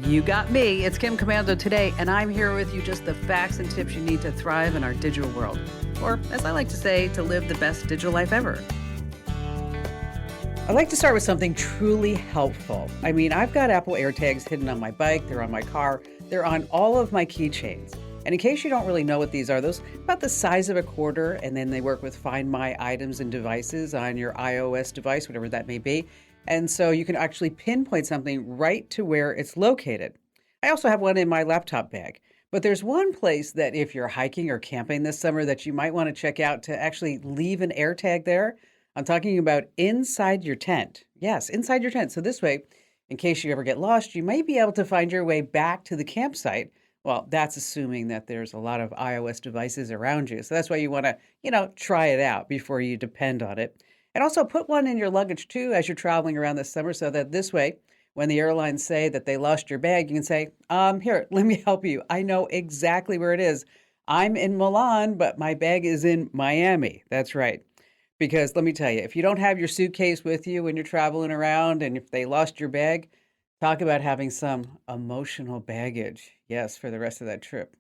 You got me. It's Kim Commando today, and I'm here with you just the facts and tips you need to thrive in our digital world. Or, as I like to say, to live the best digital life ever. I'd like to start with something truly helpful. I mean, I've got Apple AirTags hidden on my bike, they're on my car, they're on all of my keychains. And in case you don't really know what these are, those about the size of a quarter, and then they work with Find My items and devices on your iOS device, whatever that may be. And so you can actually pinpoint something right to where it's located. I also have one in my laptop bag. But there's one place that if you're hiking or camping this summer that you might want to check out to actually leave an AirTag there. I'm talking about inside your tent. Yes, inside your tent. So this way, in case you ever get lost, you might be able to find your way back to the campsite. Well, that's assuming that there's a lot of iOS devices around you. So that's why you want to, try it out before you depend on it. And also put one in your luggage too as you're traveling around this summer so that this way, when the airlines say that they lost your bag, you can say, here, let me help you. I know exactly where it is. I'm in Milan, but my bag is in Miami. That's right. Because let me tell you, if you don't have your suitcase with you when you're traveling around and if they lost your bag, talk about having some emotional baggage. Yes, for the rest of that trip.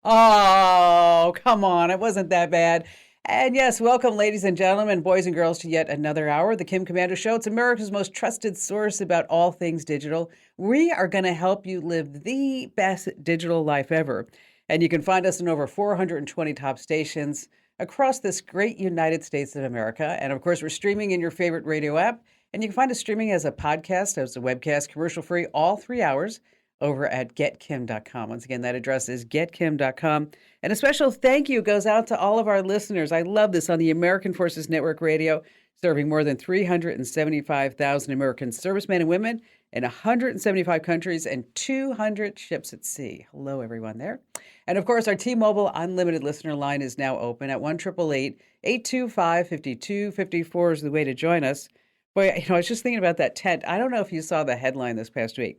Oh, come on. It wasn't that bad. And yes, welcome, ladies and gentlemen, boys and girls, to yet another hour of the Kim Commando Show. It's America's most trusted source about all things digital. We are going to help you live the best digital life ever. And you can find us in over 420 top stations across this great United States of America. And of course, we're streaming in your favorite radio app. And you can find us streaming as a podcast, as a webcast, commercial free, all 3 hours over at getkim.com. Once again, that address is getkim.com. And a special thank you goes out to all of our listeners. I love this on the American Forces Network Radio, serving more than 375,000 American servicemen and women in 175 countries and 200 ships at sea. Hello, everyone there. And of course, our T-Mobile Unlimited listener line is now open at 1-888-825-5254 is the way to join us. Boy, I was just thinking about that tent. I don't know if you saw the headline this past week,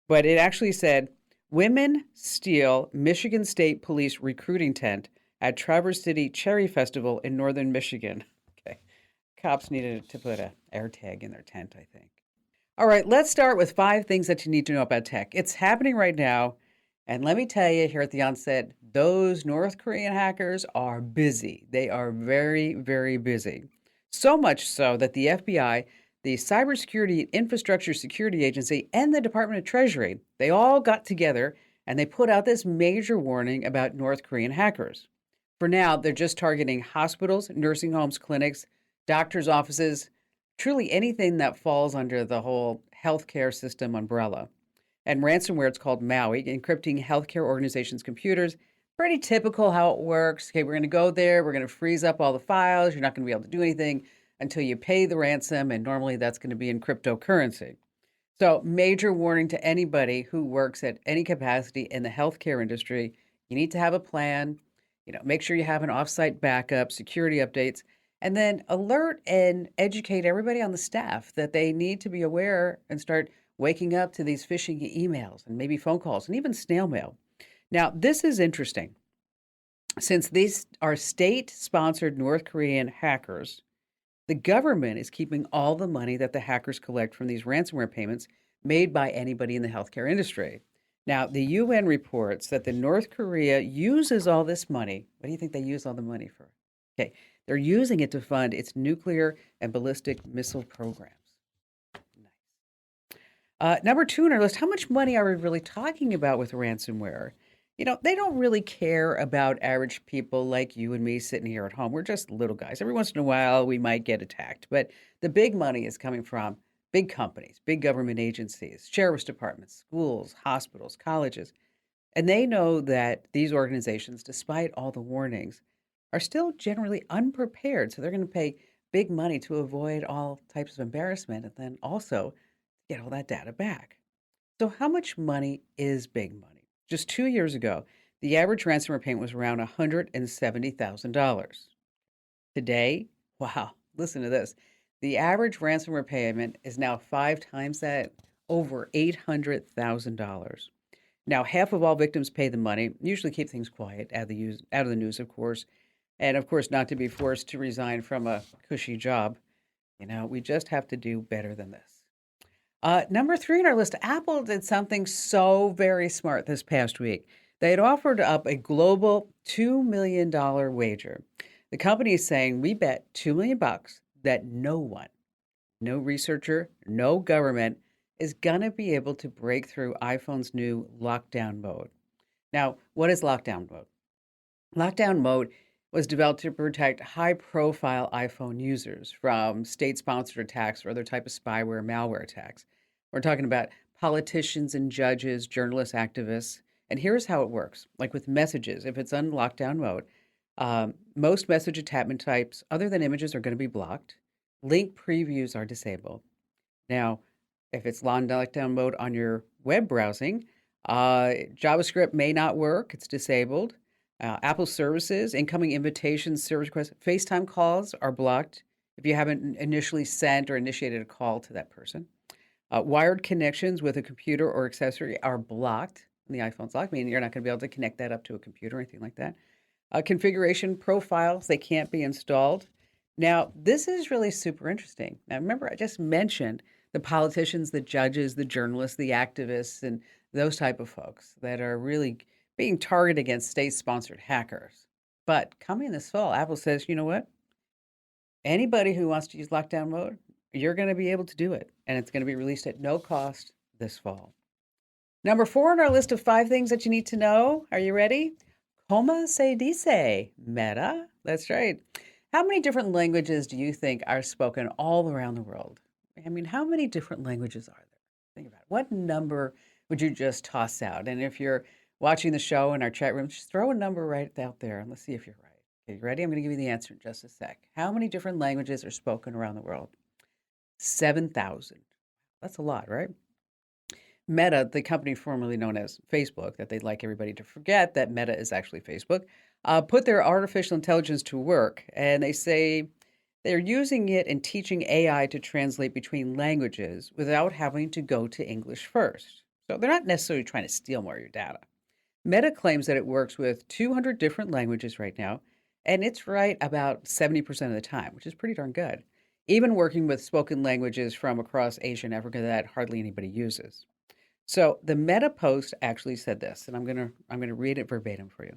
but it actually said, "Women steal Michigan State Police recruiting tent at Traverse City Cherry Festival in northern Michigan." Okay. Cops needed to put an air tag in their tent, I think. All right, let's start with 5 things that you need to know about tech. It's happening right now. And let me tell you here at the onset, those North Korean hackers are busy. They are very, very busy. So much so that the FBI, the Cybersecurity and Infrastructure Security Agency, and the Department of Treasury, they all got together and they put out this major warning about North Korean hackers. For now, they're just targeting hospitals, nursing homes, clinics, doctors' offices, truly anything that falls under the whole healthcare system umbrella. And ransomware, it's called Maui, encrypting healthcare organizations' computers. Pretty typical how it works. Okay, we're going to go there. We're going to freeze up all the files. You're not going to be able to do anything until you pay the ransom, and normally that's going to be in cryptocurrency. So major warning to anybody who works at any capacity in the healthcare industry. You need to have a plan. Make sure you have an offsite backup, security updates, and then alert and educate everybody on the staff that they need to be aware and start waking up to these phishing emails and maybe phone calls and even snail mail. Now, this is interesting. Since these are state-sponsored North Korean hackers, the government is keeping all the money that the hackers collect from these ransomware payments made by anybody in the healthcare industry. Now, the UN reports that the North Korea uses all this money. What do you think they use all the money for? Okay, they're using it to fund its nuclear and ballistic missile programs. Number 2 on our list, how much money are we really talking about with ransomware? They don't really care about average people like you and me sitting here at home. We're just little guys. Every once in a while, we might get attacked. But the big money is coming from big companies, big government agencies, sheriff's departments, schools, hospitals, colleges. And they know that these organizations, despite all the warnings, are still generally unprepared. So they're going to pay big money to avoid all types of embarrassment and then also get all that data back. So how much money is big money? Just 2 years ago, the average ransomware payment was around $170,000. Today, wow, listen to this. The average ransomware payment is now 5 times that, over $800,000. Now, half of all victims pay the money, usually keep things quiet, out of the news, of course, and of course, not to be forced to resign from a cushy job. We just have to do better than this. Number three on our list, Apple did something so very smart this past week. They had offered up a global $2 million wager. The company is saying, we bet $2 million that no one, no researcher, no government is going to be able to break through iPhone's new lockdown mode. Now, what is lockdown mode? Lockdown mode was developed to protect high-profile iPhone users from state-sponsored attacks or other type of spyware, malware attacks. We're talking about politicians and judges, journalists, activists. And here's how it works. Like with messages, if it's on lockdown mode, most message attachment types, other than images, are going to be blocked. Link previews are disabled. Now, if it's lockdown mode on your web browsing, JavaScript may not work. It's disabled. Apple services, incoming invitations, service requests, FaceTime calls are blocked if you haven't initially sent or initiated a call to that person. Wired connections with a computer or accessory are blocked. And the iPhone's locked, meaning you're not going to be able to connect that up to a computer or anything like that. Configuration profiles, they can't be installed. Now, this is really super interesting. Now, remember, I just mentioned the politicians, the judges, the journalists, the activists, and those type of folks that are really being targeted against state-sponsored hackers. But coming this fall, Apple says, you know what? Anybody who wants to use lockdown mode, you're going to be able to do it. And it's going to be released at no cost this fall. Number 4 on our list of 5 things that you need to know. Are you ready? Como se dice, Meta? That's right. How many different languages do you think are spoken all around the world? I mean, how many different languages are there? Think about it. What number would you just toss out? And if you're watching the show in our chat room, just throw a number right out there and let's see if you're right. Okay, you ready? I'm going to give you the answer in just a sec. How many different languages are spoken around the world? 7,000. That's a lot, right? Meta, the company formerly known as Facebook, that they'd like everybody to forget that Meta is actually Facebook, put their artificial intelligence to work, and they say they're using it and teaching AI to translate between languages without having to go to English first. So they're not necessarily trying to steal more of your data. Meta claims that it works with 200 different languages right now, and it's right about 70% of the time, which is pretty darn good. Even working with spoken languages from across Asia and Africa that hardly anybody uses. So the Meta post actually said this, and I'm gonna read it verbatim for you.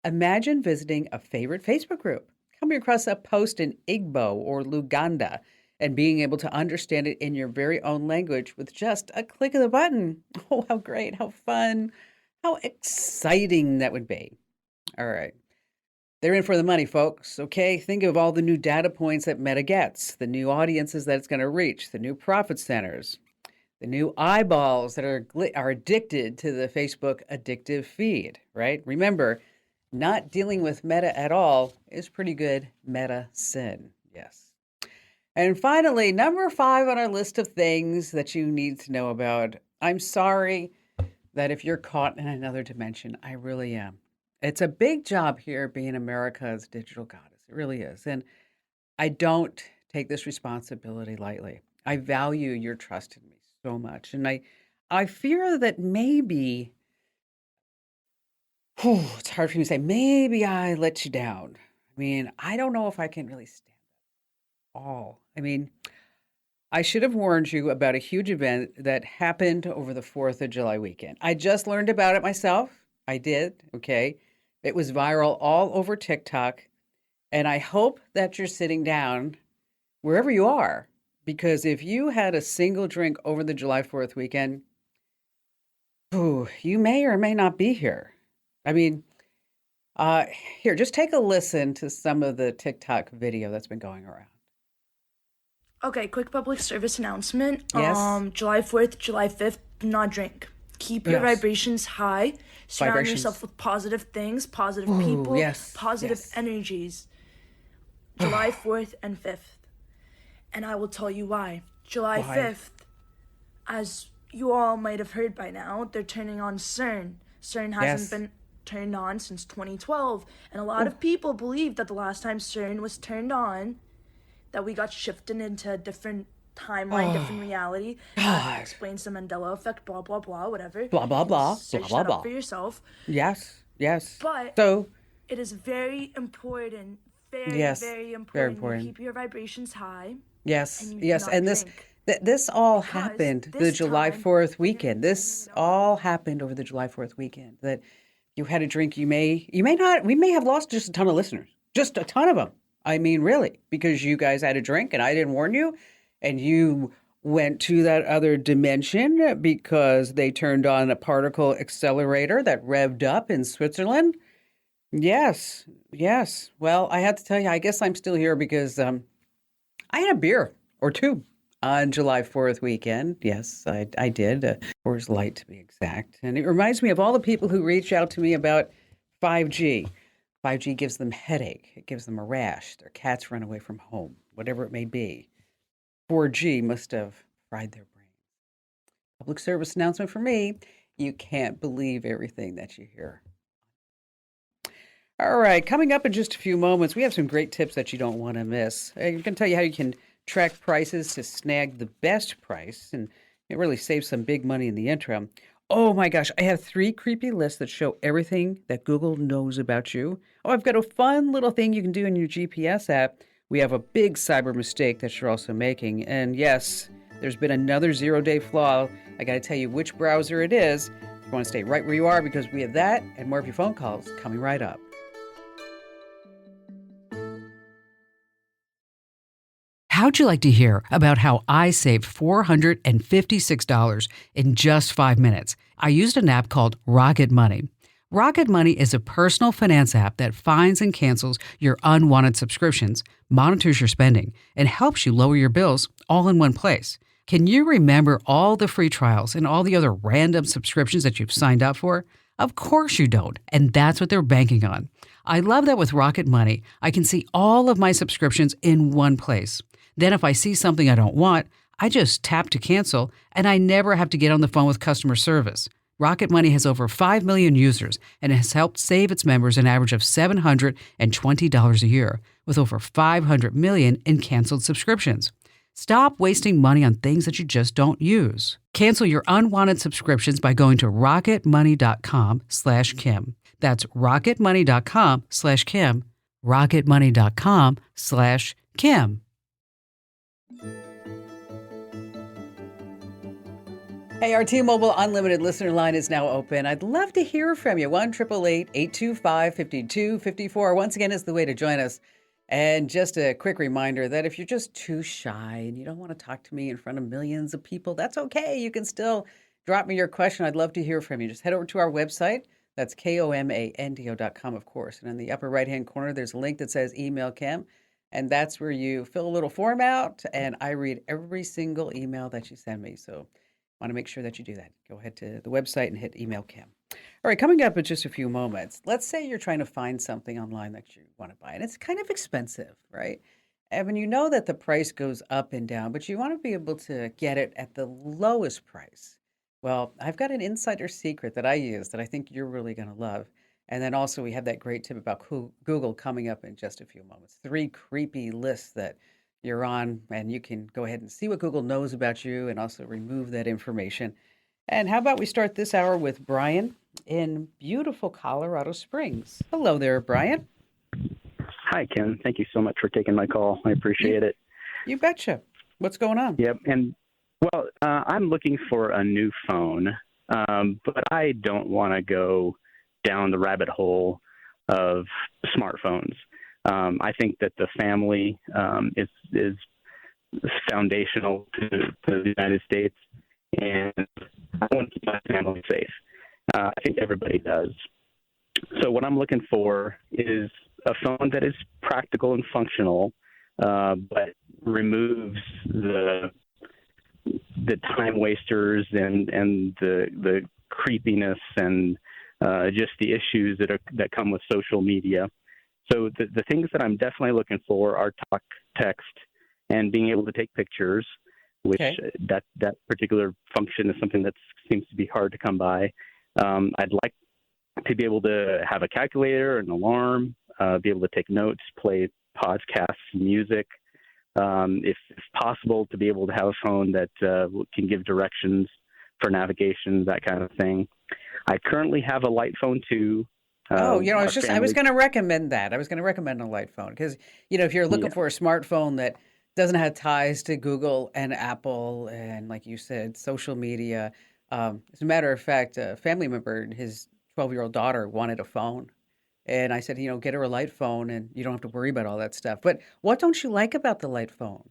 Imagine visiting a favorite Facebook group, coming across a post in Igbo or Luganda, and being able to understand it in your very own language with just a click of the button. Oh, how great, how fun, how exciting that would be. All right. They're in for the money, folks. Okay, think of all the new data points that Meta gets, the new audiences that it's going to reach, the new profit centers, the new eyeballs that are addicted to the Facebook addictive feed, right? Remember, not dealing with Meta at all is pretty good meta-sin. Yes. And finally, number 5 on our list of things that you need to know about. I'm sorry that if you're caught in another dimension, I really am. It's a big job here being America's digital goddess. It really is. And I don't take this responsibility lightly. I value your trust in me so much. And I fear that maybe, it's hard for me to say, maybe I let you down. I mean, I don't know if I can really stand it all. I mean, I should have warned you about a huge event that happened over the 4th of July weekend. I just learned about it myself. I did, okay? It was viral all over TikTok. And I hope that you're sitting down wherever you are, because if you had a single drink over the July 4th weekend, you may or may not be here. I mean, here, just take a listen to some of the TikTok video that's been going around. Okay, quick public service announcement. Yes. July 4th, July 5th, do not drink. Keep your Yes. vibrations high. Surround Vibrations. yourself with positive things, positive Ooh, people, yes, positive yes. energies. July 4th and 5th. And I will tell you why. July Why? 5th, as you all might have heard by now, they're turning on CERN. CERN hasn't Yes. been turned on since 2012. And a lot of people believe that the last time CERN was turned on, that we got shifted into a different timeline, different reality. God. Explains the Mandela effect, blah, blah, blah, whatever. Blah, blah, You can blah, search blah, blah, that blah. up for yourself. Yes, yes. But So, it is very important, very, yes, very very important, you important. keep your vibrations high. Yes, and you yes. cannot And this drink this all because happened the this July time 4th you're gonna weekend. be living This without all money. happened over the July 4th weekend. That you had a drink, you may not, we may have lost just a ton of listeners, just a ton of them. I mean, really, because you guys had a drink and I didn't warn you, and you went to that other dimension because they turned on a particle accelerator that revved up in Switzerland. Yes, yes. Well, I have to tell you, I guess I'm still here because I had a beer or two on July 4th weekend. Yes, I did. Coors Light to be exact. And it reminds me of all the people who reach out to me about 5G. 5G gives them headache. It gives them a rash. Their cats run away from home, whatever it may be. 4G must have fried their brain. Public service announcement for me. You can't believe everything that you hear. All right, coming up in just a few moments, we have some great tips that you don't want to miss. I'm going to tell you how you can track prices to snag the best price, and it really saves some big money in the interim. Oh my gosh, I have 3 creepy lists that show everything that Google knows about you. Oh, I've got a fun little thing you can do in your GPS app. We have a big cyber mistake that you're also making. And yes, there's been another 0-day flaw. I got to tell you which browser it is. You want to stay right where you are because we have that and more of your phone calls coming right up. How'd you like to hear about how I saved $456 in just 5 minutes? I used an app called Rocket Money. Rocket Money is a personal finance app that finds and cancels your unwanted subscriptions, monitors your spending, and helps you lower your bills all in one place. Can you remember all the free trials and all the other random subscriptions that you've signed up for? Of course you don't, and that's what they're banking on. I love that with Rocket Money, I can see all of my subscriptions in one place. Then if I see something I don't want, I just tap to cancel, and I never have to get on the phone with customer service. Rocket Money has over 5 million users and has helped save its members an average of $720 a year, with over 500 million in canceled subscriptions. Stop wasting money on things that you just don't use. Cancel your unwanted subscriptions by going to rocketmoney.com/Kim. That's rocketmoney.com/Kim. rocketmoney.com/Kim. Hey, our T-Mobile Unlimited listener line is now open. I'd love to hear from you. 1-888-825-5254. Once again, is the way to join us. And just a quick reminder that if you're just too shy and you don't want to talk to me in front of millions of people, that's okay. You can still drop me your question. I'd love to hear from you. Just head over to our website. That's KOMANDO.com, of course. And in the upper right-hand corner, there's a link that says Email Kim. And that's where you fill a little form out, and I read every single email that you send me. So I want to make sure that you do that. Go ahead to the website and hit Email Kim. All right, coming up in just a few moments, let's say you're trying to find something online that you want to buy, and it's kind of expensive, right? Evan, you know that the price goes up and down, but you want to be able to get it at the lowest price. Well, I've got an insider secret that I use that I think you're really going to love. And then also we have that great tip about Google coming up in just a few moments. 3 creepy lists that you're on, and you can go ahead and see what Google knows about you and also remove that information. And how about we start this hour with Brian in beautiful Colorado Springs. Hello there, Brian. Hi, Kim. Thank you so much for taking my call. I appreciate it. You betcha. What's going on? Yep. And well, I'm looking for a new phone, but I don't want to go down the rabbit hole of smartphones. I think that the family is foundational to the United States, and I want to keep my family safe. I think everybody does. So what I'm looking for is a phone that is practical and functional, but removes the time wasters and the creepiness and just the issues that come with social media. So the things that I'm definitely looking for are talk, text, and being able to take pictures, which that particular function is something that seems to be hard to come by. I'd like to be able to have a calculator, an alarm, be able to take notes, play podcasts, music. If possible, to be able to have a phone that can give directions for navigation, that kind of thing. I currently have a light phone too. I was going to recommend that. I was going to recommend a light phone because, if you're looking for a smartphone that doesn't have ties to Google and Apple and, like you said, social media. As a matter of fact, a family member, his 12-year-old daughter wanted a phone. And I said, get her a light phone and you don't have to worry about all that stuff. But what don't you like about the light phone?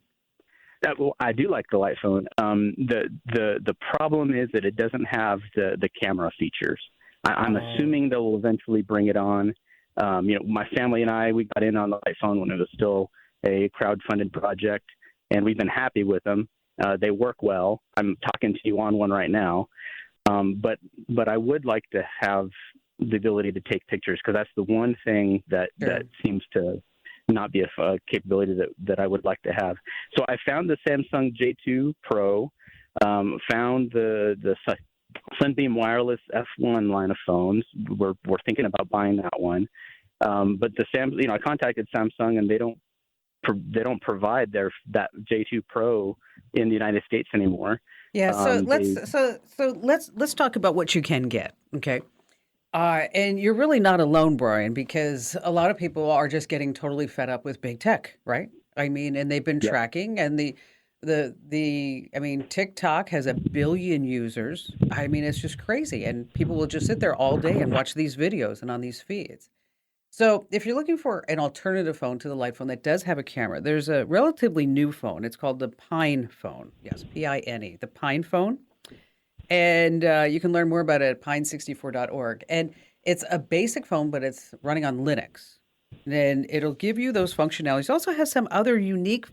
Well, I do like the light phone. The problem is that it doesn't have the camera features. I'm Oh, assuming they'll eventually bring it on. My family and I, we got in on the light phone when it was still a crowd-funded project, and we've been happy with them. They work well. I'm talking to you on one right now. But I would like to have the ability to take pictures, because that's the one thing that sure. seems to not be a capability that I would like to have. So I found the Samsung J2 Pro, found the Sunbeam Wireless F1 line of phones. We're thinking about buying that one. But I contacted Samsung, and they don't provide that J2 Pro in the United States anymore. Yeah, so let's They let's talk about what you can get, okay? And you're really not alone, Brian, because a lot of people are just getting totally fed up with big tech, right? I mean, and they've been Yep. tracking, and I mean, TikTok has 1 billion users. I mean, it's just crazy, and people will just sit there all day and watch these videos and on these feeds. So, if you're looking for an alternative phone to the light phone that does have a camera, there's a relatively new phone. It's called the Pine phone. Yes, Pine, the Pine phone. And you can learn more about it at pine64.org. And it's a basic phone, but it's running on Linux. And it'll give you those functionalities. It also has some other unique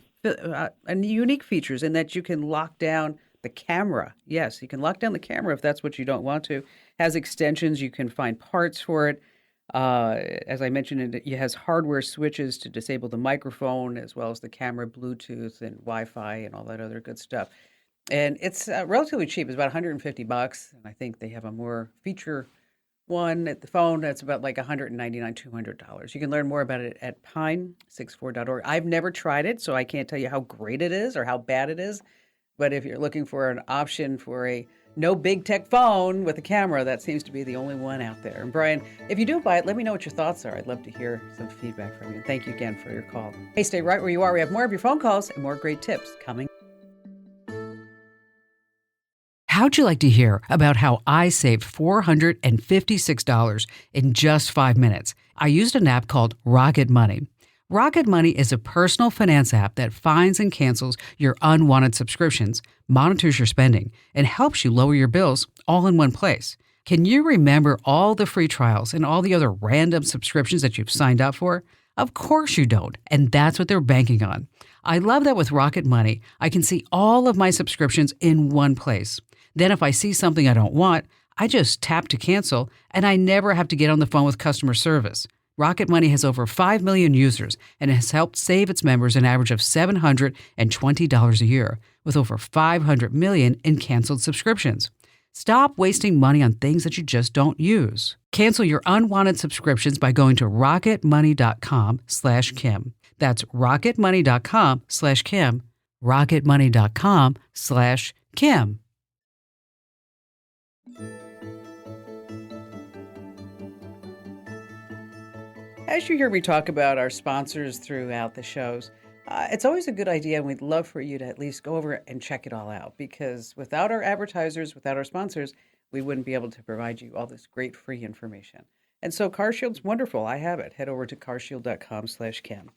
features in that you can lock down the camera. Yes, you can lock down the camera if that's what you don't want to. Has extensions. You can find parts for it. As I mentioned, it has hardware switches to disable the microphone as well as the camera, Bluetooth, and Wi-Fi, and all that other good stuff. And it's relatively cheap. It's about 150 bucks, and I think they have a more feature one at the phone that's about like 199 $200. You can learn more about it at pine64.org. I've never tried it, so I can't tell you how great it is or how bad it is. But if you're looking for an option for a no big tech phone with a camera, that seems to be the only one out there. And Brian, if you do buy it, let me know what your thoughts are. I'd love to hear some feedback from you. Thank you again for your call. Hey, stay right where you are. We have more of your phone calls and more great tips coming. How'd you like to hear about how I saved $456 in just 5 minutes? I used an app called Rocket Money. Rocket Money is a personal finance app that finds and cancels your unwanted subscriptions, monitors your spending, and helps you lower your bills all in one place. Can you remember all the free trials and all the other random subscriptions that you've signed up for? Of course you don't, and that's what they're banking on. I love that with Rocket Money, I can see all of my subscriptions in one place. Then if I see something I don't want, I just tap to cancel, and I never have to get on the phone with customer service. Rocket Money has over 5 million users and has helped save its members an average of $720 a year, with over 500 million in canceled subscriptions. Stop wasting money on things that you just don't use. Cancel your unwanted subscriptions by going to rocketmoney.com/Kim. That's rocketmoney.com/Kim. rocketmoney.com/Kim. As you hear me talk about our sponsors throughout the shows, it's always a good idea, and we'd love for you to at least go over and check it all out, because without our advertisers, without our sponsors, we wouldn't be able to provide you all this great free information. And so CarShield's wonderful. I have it. Head over to carshield.com/Kim.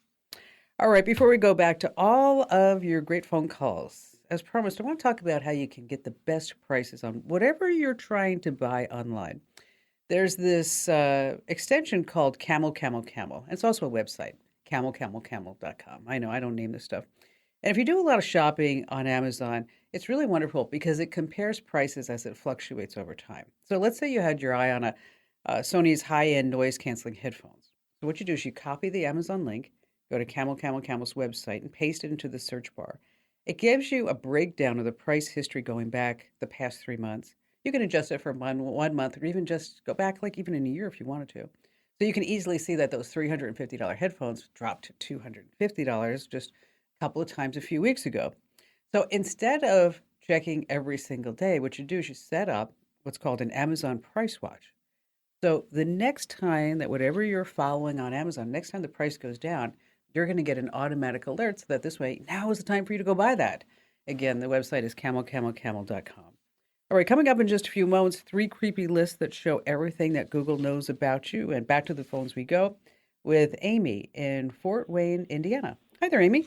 All right, before we go back to all of your great phone calls, as promised, I want to talk about how you can get the best prices on whatever you're trying to buy online. There's this extension called Camel Camel Camel. It's also a website, camelcamelcamel.com. I know I don't name this stuff. And if you do a lot of shopping on Amazon, it's really wonderful because it compares prices as it fluctuates over time. So let's say you had your eye on a Sony's high-end noise canceling headphones. So what you do is you copy the Amazon link, go to Camel Camel Camel's website, and paste it into the search bar. It gives you a breakdown of the price history going back the past 3 months. You can adjust it for 1 month, or even just go back like even in a year if you wanted to. So you can easily see that those $350 headphones dropped to $250 just a couple of times a few weeks ago. So instead of checking every single day, what you do is you set up what's called an Amazon price watch. So the next time that whatever you're following on Amazon, next time the price goes down, you're going to get an automatic alert so that this way, now is the time for you to go buy that. Again, the website is camelcamelcamel.com. All right, coming up in just a few moments, 3 creepy lists that show everything that Google knows about you. And back to the phones we go with Amy in Fort Wayne, Indiana. Hi there, Amy.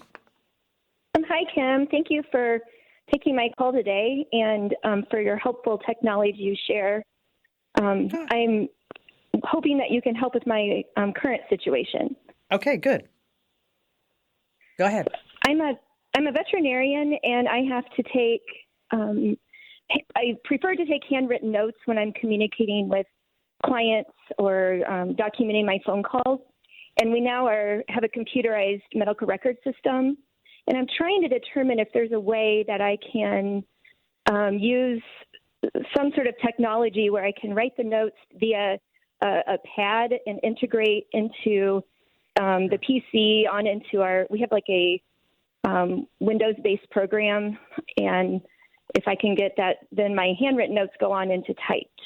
Hi, Kim. Thank you for taking my call today and for your helpful technology you share. I'm hoping that you can help with my current situation. Okay, good. Go ahead. I'm a veterinarian, and I have to take. I prefer to take handwritten notes when I'm communicating with clients or documenting my phone calls. And we now have a computerized medical record system. And I'm trying to determine if there's a way that I can use some sort of technology where I can write the notes via a pad and integrate into the PC we have like a Windows-based program, and if I can get that, then my handwritten notes go on into typed.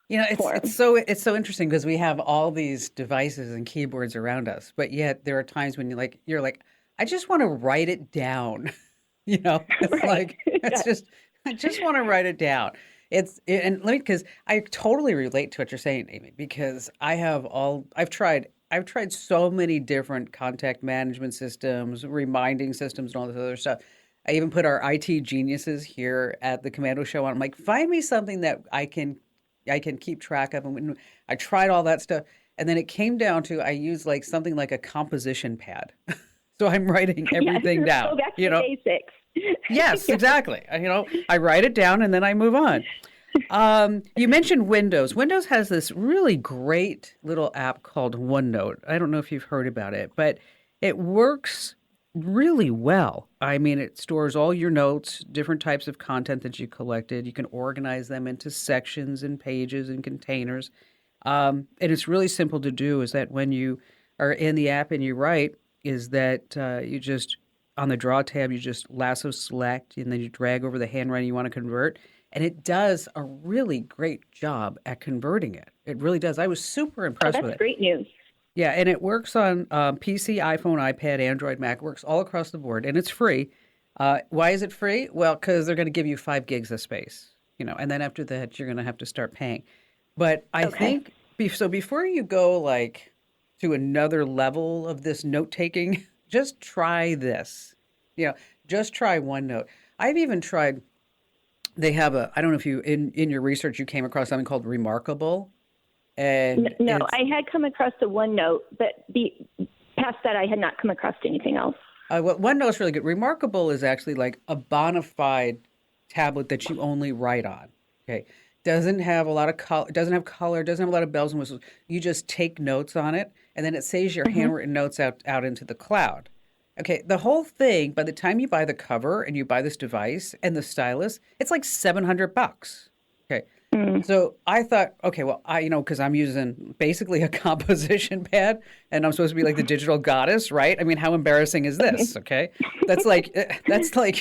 It's so interesting because we have all these devices and keyboards around us, but yet there are times when you're like, I just want to write it down. It's Right. like I just want to write it down. Because I totally relate to what you're saying, Amy, because I've tried so many different contact management systems, reminding systems, and all this other stuff. I even put our IT geniuses here at the Commando Show on. I'm like, find me something that I can keep track of. And when I tried all that stuff, and then it came down to I use like something like a composition pad. So I'm writing everything down. Go back to the basics. Yes, exactly. I write it down and then I move on. You mentioned Windows. Windows has this really great little app called OneNote. I don't know if you've heard about it, but it works really well. I mean, it stores all your notes, different types of content that you collected. You can organize them into sections and pages and containers. And it's really simple to do is that when you are in the app and you write, is that you just, on the draw tab, you just lasso select and then you drag over the handwriting you want to convert. And it does a really great job at converting it. It really does. I was super impressed with it. That's great news. Yeah, and it works on PC, iPhone, iPad, Android, Mac. It works all across the board, and it's free. Why is it free? Well, because they're going to give you 5 gigs of space, and then after that, you're going to have to start paying. But I think, so before you go like to another level of this note-taking, just try this. Just try OneNote. I've even tried, they have I don't know if you, in your research, you came across something called Remarkable. And no, I had come across the OneNote, but past that, I had not come across anything else. OneNote's really good. Remarkable is actually like a bona fide tablet that you only write on. Okay, doesn't have a lot of color, doesn't have a lot of bells and whistles. You just take notes on it, and then it saves your handwritten notes out into the cloud. Okay, the whole thing, by the time you buy the cover and you buy this device and the stylus, it's like $700. Okay. So I thought, okay, well, because I'm using basically a composition pad and I'm supposed to be like the digital goddess, right? I mean, how embarrassing is this? Okay. That's like,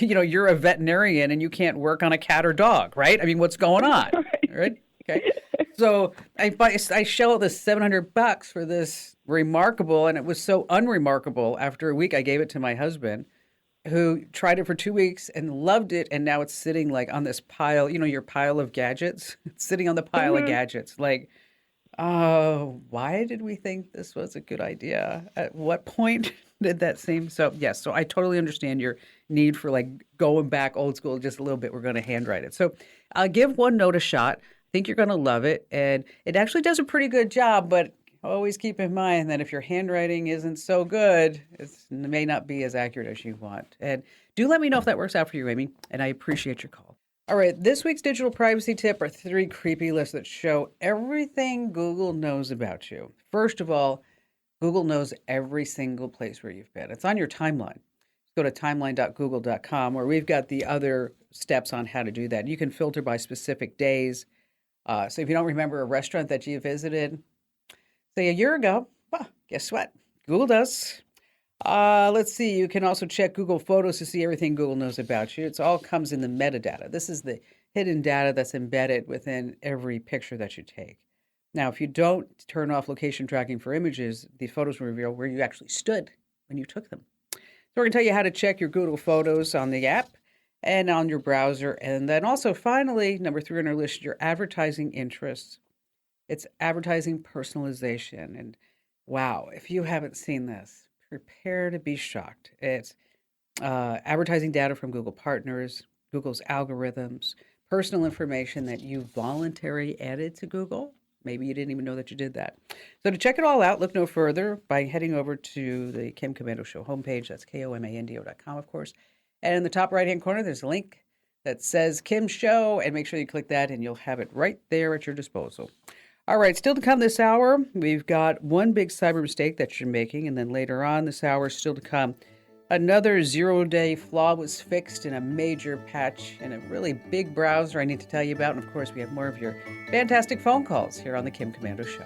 you're a veterinarian and you can't work on a cat or dog, right? I mean, what's going on? Right. Okay. So I shelled this $700 for this Remarkable, and it was so unremarkable. After a week, I gave it to my husband, who tried it for 2 weeks and loved it, and now it's sitting like on this pile, your pile of gadgets. It's sitting on the pile of gadgets. Like, oh, why did we think this was a good idea? At what point did that seem? So yes, so I totally understand your need for like going back old school just a little bit. We're going to handwrite it. So I'll give OneNote a shot. I think you're going to love it, and it actually does a pretty good job, but always keep in mind that if your handwriting isn't so good, it may not be as accurate as you want. And do let me know if that works out for you, Amy, and I appreciate your call. All right, this week's digital privacy tip are 3 creepy lists that show everything Google knows about you. First of all, Google knows every single place where you've been. It's on your timeline. Go to timeline.google.com, where we've got the other steps on how to do that. You can filter by specific days. So if you don't remember a restaurant that you visited, say a year ago, well, guess what? Google does. Let's see. You can also check Google Photos to see everything Google knows about you. It all comes in the metadata. This is the hidden data that's embedded within every picture that you take. Now, if you don't turn off location tracking for images, the photos will reveal where you actually stood when you took them. So we're going to tell you how to check your Google Photos on the app and on your browser. And then also, finally, number 3 on our list, your advertising interests. It's advertising personalization. And wow, if you haven't seen this, prepare to be shocked. It's advertising data from Google partners, Google's algorithms, personal information that you voluntarily added to Google. Maybe you didn't even know that you did that. So to check it all out, look no further by heading over to the Kim Komando Show homepage. That's KOMANDO.com, of course. And in the top right-hand corner, there's a link that says Kim Show, and make sure you click that, and you'll have it right there at your disposal. All right, still to come this hour, we've got one big cyber mistake that you're making, and then later on this hour, still to come, another zero-day flaw was fixed in a major patch in a really big browser I need to tell you about. And, of course, we have more of your fantastic phone calls here on the Kim Komando Show.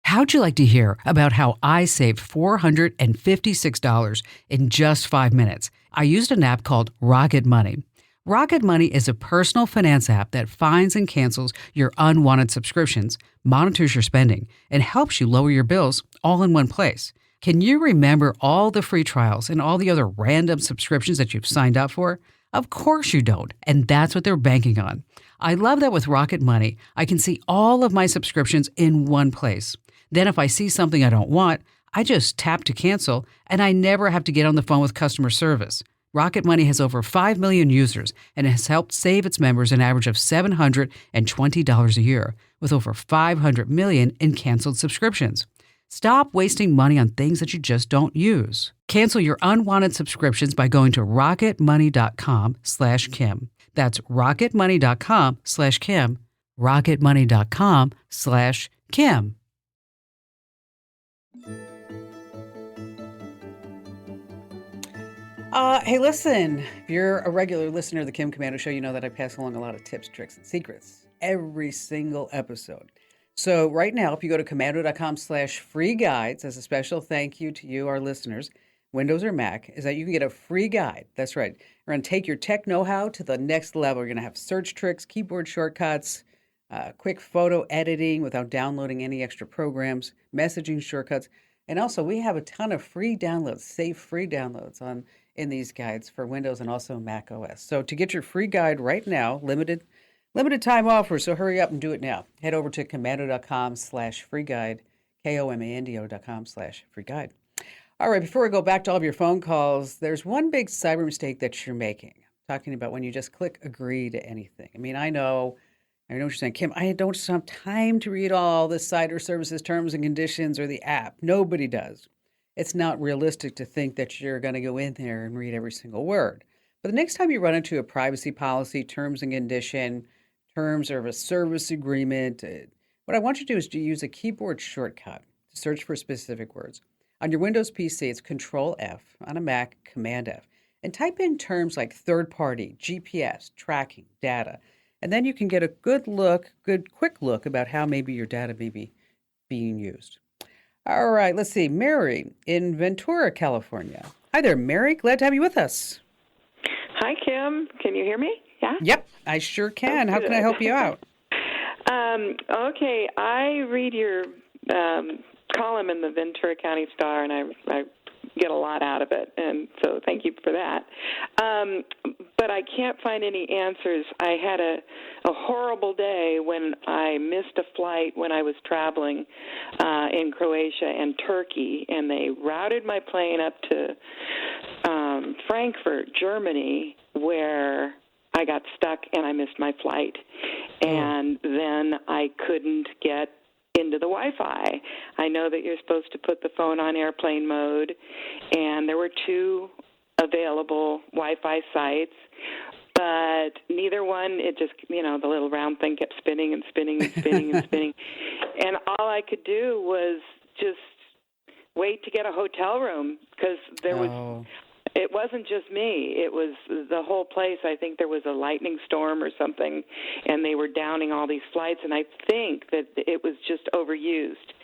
How'd you like to hear about how I saved $456 in just 5 minutes? I used an app called Rocket Money. Rocket Money is a personal finance app that finds and cancels your unwanted subscriptions, monitors your spending, and helps you lower your bills all in one place. Can you remember all the free trials and all the other random subscriptions that you've signed up for? Of course you don't, and that's what they're banking on. I love that with Rocket Money, I can see all of my subscriptions in one place. Then if I see something I don't want, I just tap to cancel, and I never have to get on the phone with customer service. Rocket Money has over 5 million users and has helped save its members an average of $720 a year, with over 500 million in canceled subscriptions. Stop wasting money on things that you just don't use. Cancel your unwanted subscriptions by going to rocketmoney.com/Kim. That's rocketmoney.com/Kim. rocketmoney.com/Kim. Hey, listen, if you're a regular listener of the Kim Komando Show, you know that I pass along a lot of tips, tricks, and secrets every single episode. So right now, if you go to komando.com/free guides, as a special thank you to you, our listeners, Windows or Mac, is that you can get a free guide. That's right. We're going to take your tech know-how to the next level. You're going to have search tricks, keyboard shortcuts, quick photo editing without downloading any extra programs, messaging shortcuts. And also, we have a ton of free downloads, safe free downloads in these guides for Windows and also Mac OS. So to get your free guide right now, limited time offer, so hurry up and do it now. Head over to komando.com/free guide, komando.com/free guide. All right, before we go back to all of your phone calls, there's one big cyber mistake that you're making. Talking about when you just click agree to anything. I mean, I know what you're saying, Kim, I don't have time to read all the site or services terms and conditions or the app. Nobody does. It's not realistic to think that you're going to go in there and read every single word. But the next time you run into a privacy policy, terms and condition, terms of a service agreement, what I want you to do is to use a keyboard shortcut to search for specific words. On your Windows PC, it's Control F. On a Mac, Command F. And type in terms like third party, GPS, tracking, data. And then you can get a quick look about how maybe your data may be being used. All right, let's see. Mary in Ventura, California. Hi there, Mary. Glad to have you with us. Hi, Kim. Can you hear me? Yeah? Yep, I sure can. How can I help you out? Okay, I read your column in the Ventura County Star, and I get a lot out of it, and so thank you for that. But I can't find any answers. I had a horrible day when I missed a flight when I was traveling in Croatia and Turkey, and they routed my plane up to Frankfurt, Germany, where I got stuck and I missed my flight. And then I couldn't get into the Wi-Fi. I know that you're supposed to put the phone on airplane mode, and there were 2 available Wi-Fi sites, but neither one, it just, the little round thing kept spinning and spinning and spinning and spinning. And all I could do was just wait to get a hotel room because it wasn't just me. It was the whole place. I think there was a lightning storm or something, and they were downing all these flights, and I think that it was just overused.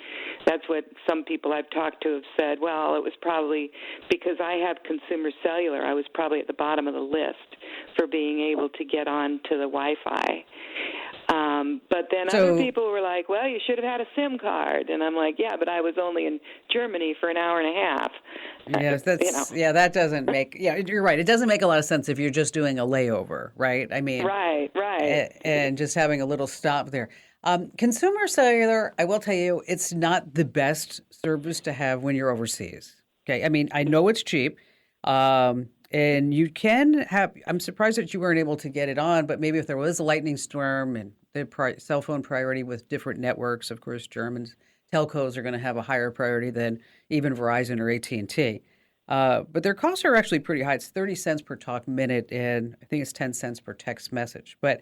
That's what some people I've talked to have said. Well, it was probably because I have consumer cellular. I was probably at the bottom of the list for being able to get on to the Wi-Fi. But then other people were like, well, you should have had a SIM card. And I'm like, yeah, but I was only in Germany for an hour and a half. Yes, that doesn't make, you're right. It doesn't make a lot of sense if you're just doing a layover, right? I mean, right. And just having a little stop there. Consumer cellular, I will tell you, it's not the best service to have when you're overseas. Okay. I mean, I know it's cheap. And you can have, I'm surprised that you weren't able to get it on, but maybe if there was a lightning storm and the cell phone priority with different networks, of course, Germans, telcos are going to have a higher priority than even Verizon or AT&T. But their costs are actually pretty high. It's 30 cents per talk minute, and I think it's 10 cents per text message. But,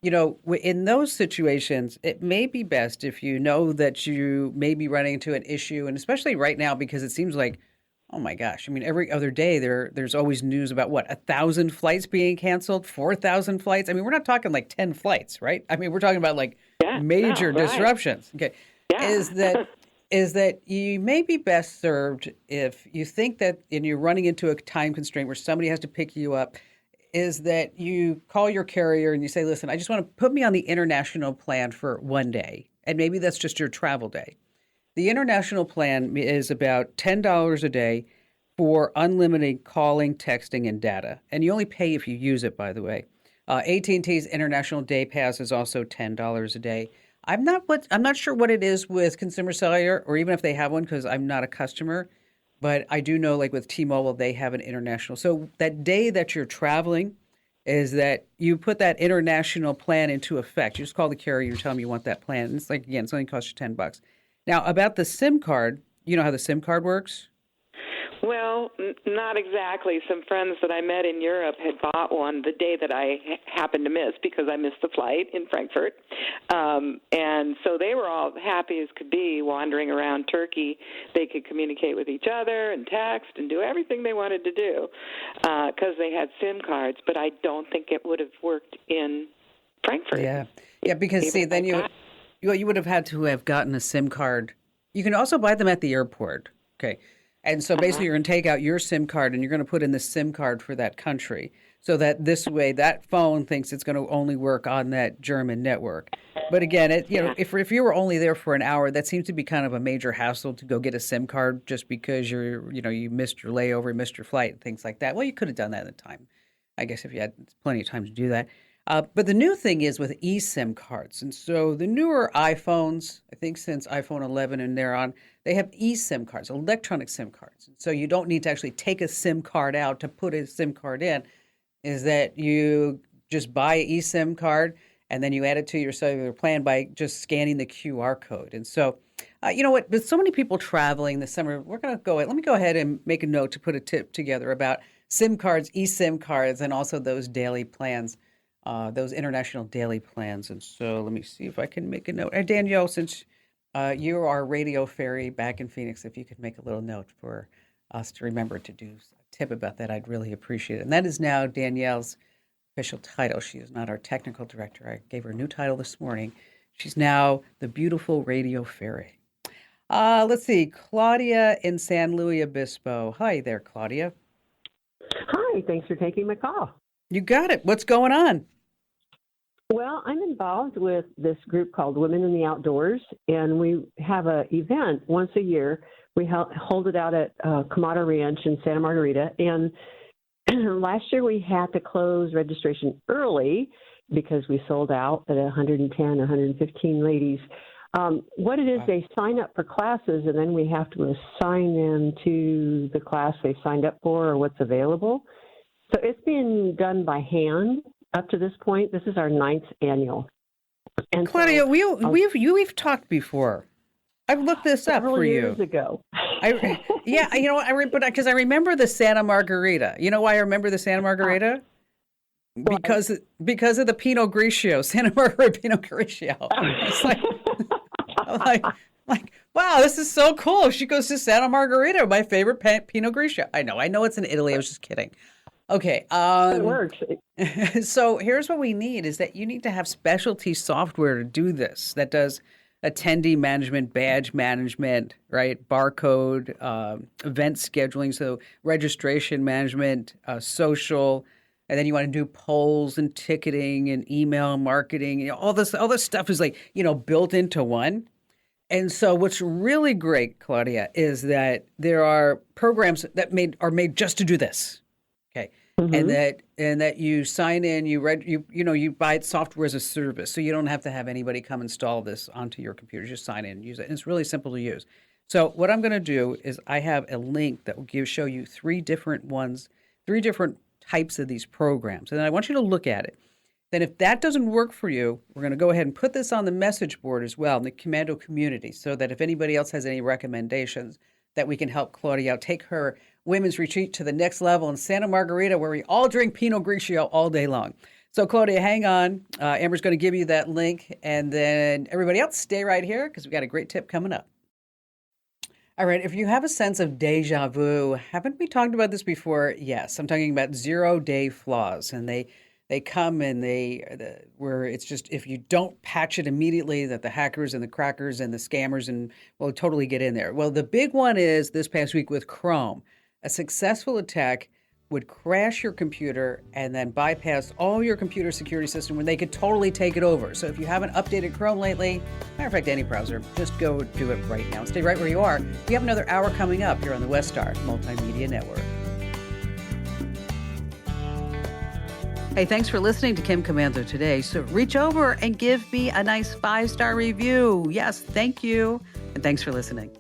in those situations, it may be best if you know that you may be running into an issue, and especially right now, because it seems like, oh my gosh, I mean, every other day there's always news about 1,000 flights being canceled, 4,000 flights. I mean, we're not talking like 10 flights, right? I mean, we're talking about like major disruptions. Okay. Yeah. Is that you may be best served if you think that and you're running into a time constraint where somebody has to pick you up, is that you call your carrier and you say, listen, I just want to put me on the international plan for one day. And maybe that's just your travel day. The international plan is about $10 a day for unlimited calling, texting, and data. And you only pay if you use it, by the way. AT&T's International Day Pass is also $10 a day. I'm not sure what it is with Consumer Cellular, or even if they have one, because I'm not a customer. But I do know, like with T-Mobile, they have an international. So that day that you're traveling is that you put that international plan into effect. You just call the carrier, you tell them you want that plan. And it's like, again, it's only cost you $10. Now, about the SIM card, you know how the SIM card works? Well, not exactly. Some friends that I met in Europe had bought one the day that I happened to miss because I missed the flight in Frankfurt. And so they were all happy as could be wandering around Turkey. They could communicate with each other and text and do everything they wanted to do because they had SIM cards. But I don't think it would have worked in Frankfurt. Yeah, because see, then you would have had to have gotten a SIM card. You can also buy them at the airport. Okay. And so basically you're going to take out your SIM card and you're going to put in the SIM card for that country so that this way that phone thinks it's going to only work on that German network. But again, if you were only there for an hour, that seems to be kind of a major hassle to go get a SIM card just because you missed your layover, missed your flight, and things like that. Well, you could have done that at the time, I guess, if you had plenty of time to do that. But the new thing is with eSIM cards. And so the newer iPhones, I think since iPhone 11 and thereon, they have eSIM cards, electronic SIM cards. So you don't need to actually take a SIM card out to put a SIM card in, is that you just buy an eSIM card and then you add it to your cellular plan by just scanning the QR code. And so, you know what, with so many people traveling this summer, let me go ahead and make a note to put a tip together about SIM cards, eSIM cards, and also those daily plans. Those international daily plans. And so let me see if I can make a note. And Danielle, since you are Radio Fairy back in Phoenix, if you could make a little note for us to remember to do a tip about that, I'd really appreciate it. And that is now Danielle's official title. She is not our technical director. I gave her a new title this morning. She's now the beautiful Radio Fairy. Let's see. Claudia in San Luis Obispo. Hi there, Claudia. Hi. Thanks for taking my call. You got it. What's going on? Well, I'm involved with this group called Women in the Outdoors, and we have an event once a year. We hold it out at Camada Ranch in Santa Margarita, and last year we had to close registration early because we sold out at 110, 115 ladies. What it is, they sign up for classes, and then we have to assign them to the class they signed up for or what's available. So it's being done by hand up to this point. This is our 9th annual. And Claudia, we've talked before. I've looked this up for you. Years ago. Because I remember the Santa Margarita. You know why I remember the Santa Margarita? Because of the Pinot Grigio, Santa Margarita Pinot Grigio. It's like, wow, this is so cool. She goes to Santa Margarita, my favorite Pinot Grigio. I know it's in Italy. I was just kidding. Okay. It works. So here's what we need is that you need to have specialty software to do this that does attendee management, badge management, right? Barcode, event scheduling, so registration management, social, and then you want to do polls and ticketing and email marketing. All this stuff is like, built into one. And so what's really great, Claudia, is that there are programs that are made just to do this. Okay. Mm-hmm. And that you sign in, you buy software as a service. So you don't have to have anybody come install this onto your computer. Just sign in and use it. And it's really simple to use. So what I'm going to do is I have a link that will show you three different types of these programs. And I want you to look at it. Then if that doesn't work for you, we're going to go ahead and put this on the message board as well in the Commando community so that if anybody else has any recommendations, that we can help Claudia out, take her women's retreat to the next level in Santa Margarita where we all drink Pinot Grigio all day long. So Claudia, hang on. Amber's going to give you that link. And then everybody else, stay right here because we got a great tip coming up. All right, if you have a sense of deja vu, haven't we talked about this before? Yes, I'm talking about 0-day flaws. And they come and where it's just if you don't patch it immediately that the hackers and the crackers and the scammers will totally get in there. Well, the big one is this past week with Chrome. A successful attack would crash your computer and then bypass all your computer security system when they could totally take it over. So if you haven't updated Chrome lately, matter of fact, any browser, just go do it right now. Stay right where you are. We have another hour coming up here on the Westar Multimedia Network. Hey, thanks for listening to Kim Commando today. So reach over and give me a nice 5-star review. Yes, thank you. And thanks for listening.